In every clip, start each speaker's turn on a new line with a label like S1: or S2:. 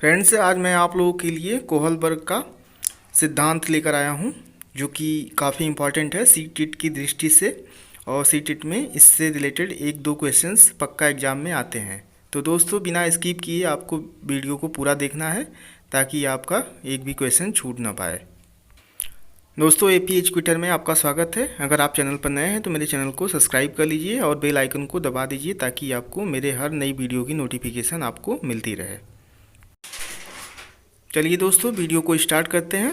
S1: Friends, आज मैं आप लोगों के लिए कोहलबर्ग का सिद्धांत लेकर आया हूं, जो कि काफ़ी इम्पॉर्टेंट है सीटीईटी की दृष्टि से। और सीटीईटी में इससे रिलेटेड एक दो क्वेश्चंस पक्का एग्जाम में आते हैं। तो दोस्तों, बिना स्किप किए आपको वीडियो को पूरा देखना है ताकि आपका एक भी क्वेश्चन छूट ना पाए। दोस्तों, एपी एजुकेटर में आपका स्वागत है। अगर आप चैनल पर नए हैं तो मेरे चैनल को सब्सक्राइब कर लीजिए और बेल आइकन को दबा दीजिए ताकि आपको मेरे हर नई वीडियो की नोटिफिकेशन आपको मिलती रहे। चलिए दोस्तों, वीडियो को स्टार्ट करते हैं।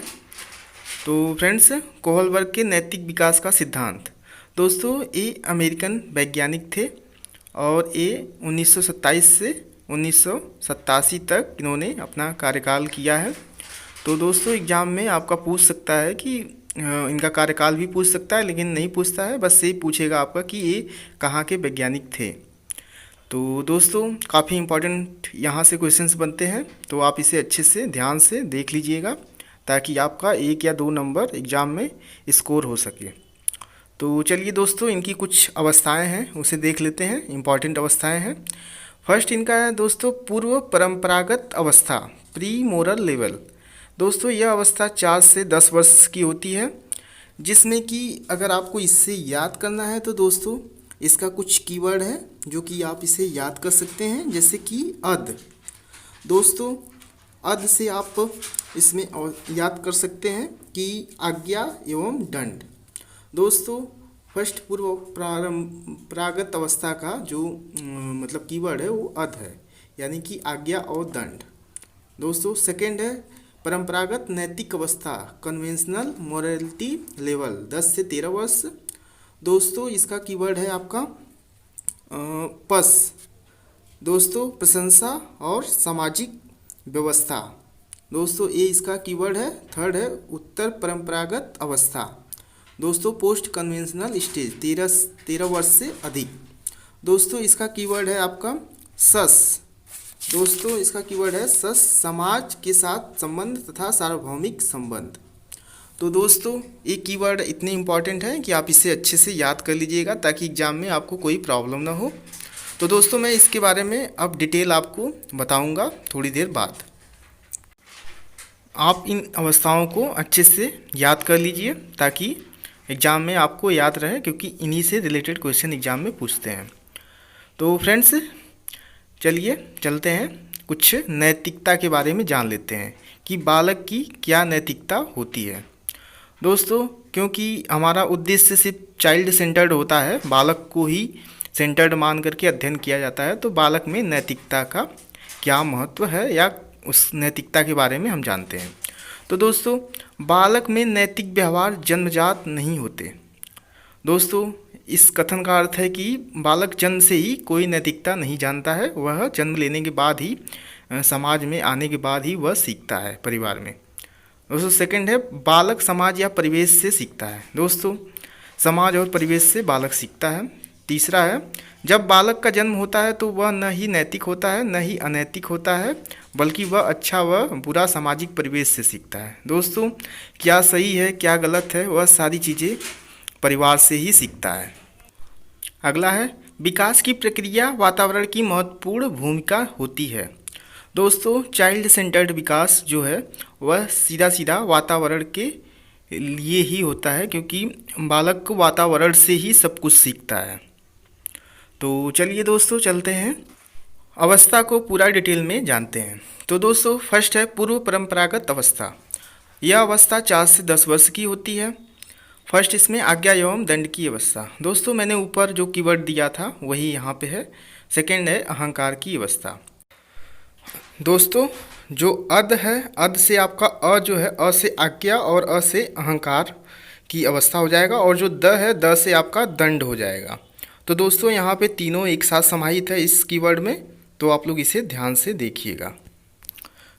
S1: तो फ्रेंड्स, कोहलबर्ग के नैतिक विकास का सिद्धांत। दोस्तों, ये अमेरिकन वैज्ञानिक थे और ये 1927 से 1987 तक इन्होंने अपना कार्यकाल किया है। तो दोस्तों, एग्ज़ाम में आपका पूछ सकता है कि इनका कार्यकाल भी पूछ सकता है, लेकिन नहीं पूछता है, बस ये पूछेगा आपका कि ये कहाँ के वैज्ञानिक थे। तो दोस्तों, काफ़ी इम्पॉर्टेंट यहाँ से क्वेश्चंस बनते हैं, तो आप इसे अच्छे से ध्यान से देख लीजिएगा ताकि आपका 1 या 2 नंबर एग्ज़ाम में स्कोर हो सके। तो चलिए दोस्तों, इनकी कुछ अवस्थाएं हैं उसे देख लेते हैं। इम्पॉर्टेंट अवस्थाएं हैं। फर्स्ट इनका है दोस्तों पूर्व परंपरागत अवस्था, प्री मोरल लेवल। दोस्तों, यह अवस्था 4 से 10 वर्ष की होती है, जिसमें कि अगर आपको इससे याद करना है तो दोस्तों इसका कुछ कीवर्ड है जो कि आप इसे याद कर सकते हैं, जैसे कि अद। दोस्तों, अद से आप इसमें याद कर सकते हैं कि आज्ञा एवं दंड। दोस्तों, फर्स्ट पूर्व परंपरागत अवस्था का जो मतलब कीवर्ड है वो अद है, यानी कि आज्ञा और दंड। दोस्तों, सेकंड है परंपरागत नैतिक अवस्था, कन्वेंशनल मोरालिटी लेवल, 10 से 13 वर्ष। दोस्तों, इसका कीवर्ड है आपका पस। दोस्तों, प्रशंसा और सामाजिक व्यवस्था। दोस्तों, ये इसका कीवर्ड है। थर्ड है उत्तर परंपरागत अवस्था। दोस्तों, पोस्ट कन्वेंशनल स्टेज, 13 वर्ष से अधिक। दोस्तों, इसका कीवर्ड है आपका सस। दोस्तों, इसका कीवर्ड है सस, समाज के साथ संबंध तथा सार्वभौमिक संबंध। तो दोस्तों, ये कीवर्ड इतने इम्पॉर्टेंट है कि आप इसे अच्छे से याद कर लीजिएगा ताकि एग्ज़ाम में आपको कोई प्रॉब्लम ना हो। तो दोस्तों, मैं इसके बारे में अब डिटेल आपको बताऊंगा थोड़ी देर बाद। आप इन अवस्थाओं को अच्छे से याद कर लीजिए ताकि एग्ज़ाम में आपको याद रहे, क्योंकि इन्हीं से रिलेटेड क्वेश्चन एग्ज़ाम में पूछते हैं। तो फ्रेंड्स, चलिए चलते हैं, कुछ नैतिकता के बारे में जान लेते हैं कि बालक की क्या नैतिकता होती है। दोस्तों, क्योंकि हमारा उद्देश्य सिर्फ चाइल्ड सेंटर्ड होता है, बालक को ही सेंटर्ड मान करके अध्ययन किया जाता है, तो बालक में नैतिकता का क्या महत्व है या उस नैतिकता के बारे में हम जानते हैं। तो दोस्तों, बालक में नैतिक व्यवहार जन्मजात नहीं होते। दोस्तों, इस कथन का अर्थ है कि बालक जन्म से ही कोई नैतिकता नहीं जानता है, वह जन्म लेने के बाद ही समाज में आने के बाद ही वह सीखता है परिवार में। दोस्तों, सेकंड है बालक समाज या परिवेश से सीखता है। दोस्तों, समाज और परिवेश से बालक सीखता है। तीसरा है जब बालक का जन्म होता है तो वह न ही नैतिक होता है न ही अनैतिक होता है, बल्कि वह अच्छा व बुरा सामाजिक परिवेश से सीखता है। दोस्तों, क्या सही है क्या गलत है वह सारी चीज़ें परिवार से ही सीखता है। अगला है विकास की प्रक्रिया वातावरण की महत्वपूर्ण भूमिका होती है। दोस्तों, चाइल्ड सेंटर्ड विकास जो है वह सीधा सीधा वातावरण के लिए ही होता है, क्योंकि बालक को वातावरण से ही सब कुछ सीखता है। तो चलिए दोस्तों, चलते हैं अवस्था को पूरा डिटेल में जानते हैं। तो दोस्तों, फर्स्ट है पूर्व परंपरागत अवस्था। यह अवस्था 4 से 10 वर्ष की होती है। फर्स्ट इसमें आज्ञा एवं दंड की अवस्था। दोस्तों, मैंने ऊपर जो कीवर्ड दिया था वही यहाँ पे है। सेकंड है अहंकार की अवस्था। दोस्तों, जो अद है, अद से आपका अ जो है, अ से आज्ञा और अ से अहंकार की अवस्था हो जाएगा, और जो द है, द से आपका दंड हो जाएगा। तो दोस्तों, यहाँ पे तीनों एक साथ समाहित है इस कीवर्ड में, तो आप लोग इसे ध्यान से देखिएगा।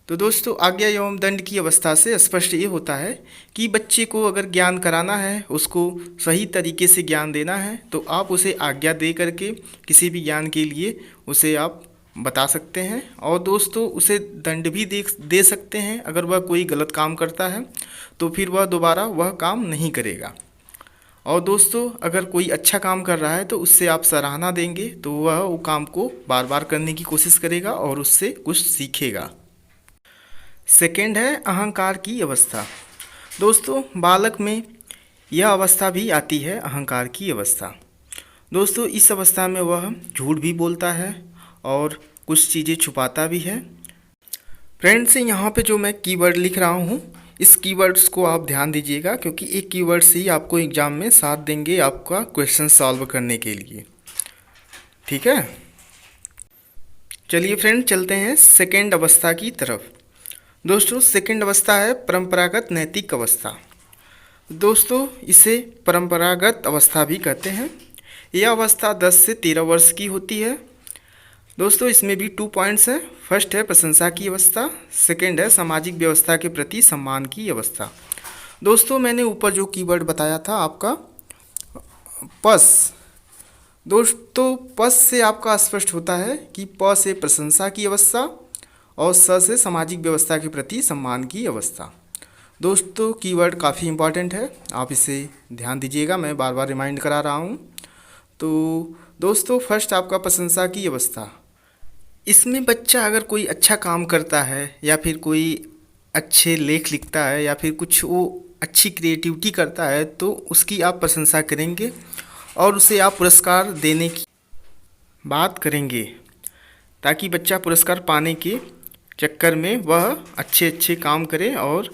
S1: तो दोस्तों, आज्ञा एवं दंड की अवस्था से स्पष्ट ये होता है कि बच्चे को अगर ज्ञान कराना है, उसको सही तरीके से ज्ञान देना है, तो आप उसे आज्ञा दे करके किसी भी ज्ञान के लिए उसे आप बता सकते हैं, और दोस्तों उसे दंड भी दे सकते हैं। अगर वह कोई गलत काम करता है तो फिर वह दोबारा वह काम नहीं करेगा। और दोस्तों, अगर कोई अच्छा काम कर रहा है तो उससे आप सराहना देंगे, तो वह वो काम को बार बार करने की कोशिश करेगा और उससे कुछ सीखेगा। सेकंड है अहंकार की अवस्था। दोस्तों बालक में यह अवस्था भी आती है, अहंकार की अवस्था। दोस्तों इस अवस्था में वह झूठ भी बोलता है और कुछ चीज़ें छुपाता भी है। फ्रेंड्स यहाँ पे जो मैं कीवर्ड लिख रहा हूँ, इस कीवर्ड्स को आप ध्यान दीजिएगा, क्योंकि एक कीवर्ड से ही आपको एग्ज़ाम में साथ देंगे आपका क्वेश्चन सॉल्व करने के लिए। ठीक है, चलिए फ्रेंड चलते हैं सेकेंड अवस्था की तरफ। दोस्तों सेकेंड अवस्था है परंपरागत नैतिक अवस्था। दोस्तों इसे परंपरागत अवस्था भी कहते हैं। यह अवस्था 10 से 13 वर्ष की होती है। दोस्तों इसमें भी 2 पॉइंट्स हैं। फर्स्ट है प्रशंसा की अवस्था, सेकंड है सामाजिक व्यवस्था के प्रति सम्मान की अवस्था। दोस्तों मैंने ऊपर जो कीवर्ड बताया था आपका पस, दोस्तों पस से आपका स्पष्ट होता है कि प से प्रशंसा की अवस्था और स से सामाजिक व्यवस्था के प्रति सम्मान की अवस्था। दोस्तों कीवर्ड काफ़ी इंपॉर्टेंट है, आप इसे ध्यान दीजिएगा, मैं बार बार रिमाइंड करा रहा हूँ। तो दोस्तों फर्स्ट आपका प्रशंसा की अवस्था, इसमें बच्चा अगर कोई अच्छा काम करता है या फिर कोई अच्छे लेख लिखता है या फिर कुछ वो अच्छी क्रिएटिविटी करता है तो उसकी आप प्रशंसा करेंगे और उसे आप पुरस्कार देने की बात करेंगे, ताकि बच्चा पुरस्कार पाने के चक्कर में वह अच्छे अच्छे काम करे और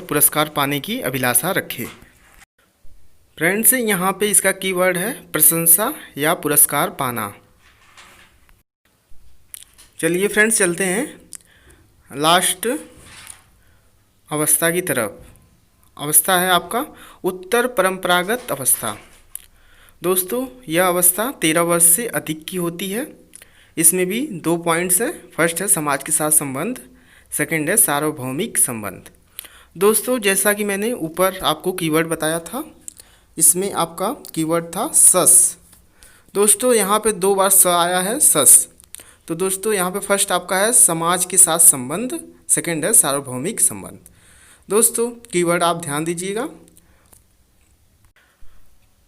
S1: पुरस्कार पाने की अभिलाषा रखे। फ्रेंड्स यहाँ पे इसका कीवर्ड है प्रशंसा या पुरस्कार पाना। चलिए फ्रेंड्स चलते हैं लास्ट अवस्था की तरफ। अवस्था है आपका उत्तर परंपरागत अवस्था। दोस्तों यह अवस्था 13 वर्ष से अधिक की होती है। इसमें भी 2 पॉइंट्स हैं। फर्स्ट है समाज के साथ संबंध, सेकंड है सार्वभौमिक संबंध। दोस्तों जैसा कि मैंने ऊपर आपको कीवर्ड बताया था, इसमें आपका कीवर्ड था सस। दोस्तों यहाँ पे 2 बार स आया है, सस। तो दोस्तों यहाँ पे फर्स्ट आपका है समाज के साथ संबंध, सेकंड है सार्वभौमिक संबंध। दोस्तों कीवर्ड आप ध्यान दीजिएगा।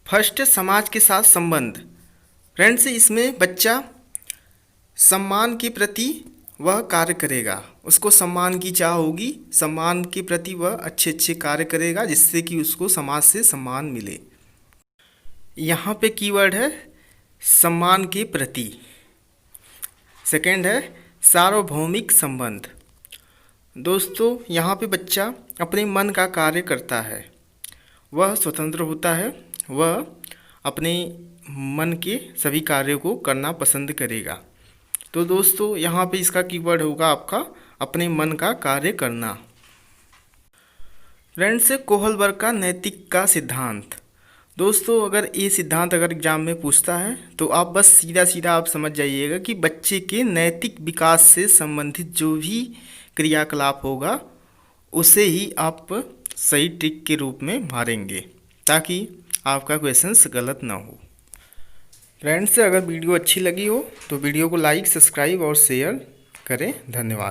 S1: फर्स्ट समाज के साथ संबंध। फ्रेंड्स इसमें बच्चा सम्मान के प्रति वह कार्य करेगा, उसको सम्मान की चाह होगी, सम्मान के प्रति वह अच्छे अच्छे कार्य करेगा जिससे कि उसको समाज से सम्मान मिले। यहाँ पे कीवर्ड है सम्मान के प्रति। सेकंड है सार्वभौमिक संबंध। दोस्तों यहाँ पे बच्चा अपने मन का कार्य करता है, वह स्वतंत्र होता है, वह अपने मन के सभी कार्यों को करना पसंद करेगा। तो दोस्तों यहाँ पे इसका कीवर्ड होगा आपका अपने मन का कार्य करना। फ्रेंड्स कोहलबर्ग का नैतिक का सिद्धांत। दोस्तों अगर ये सिद्धांत अगर एग्जाम में पूछता है तो आप बस सीधा सीधा आप समझ जाइएगा कि बच्चे के नैतिक विकास से संबंधित जो भी क्रियाकलाप होगा उसे ही आप सही ट्रिक के रूप में मारेंगे, ताकि आपका क्वेश्चंस गलत ना हो। फ्रेंड्स अगर वीडियो अच्छी लगी हो तो वीडियो को लाइक, सब्सक्राइब और शेयर करें। धन्यवाद।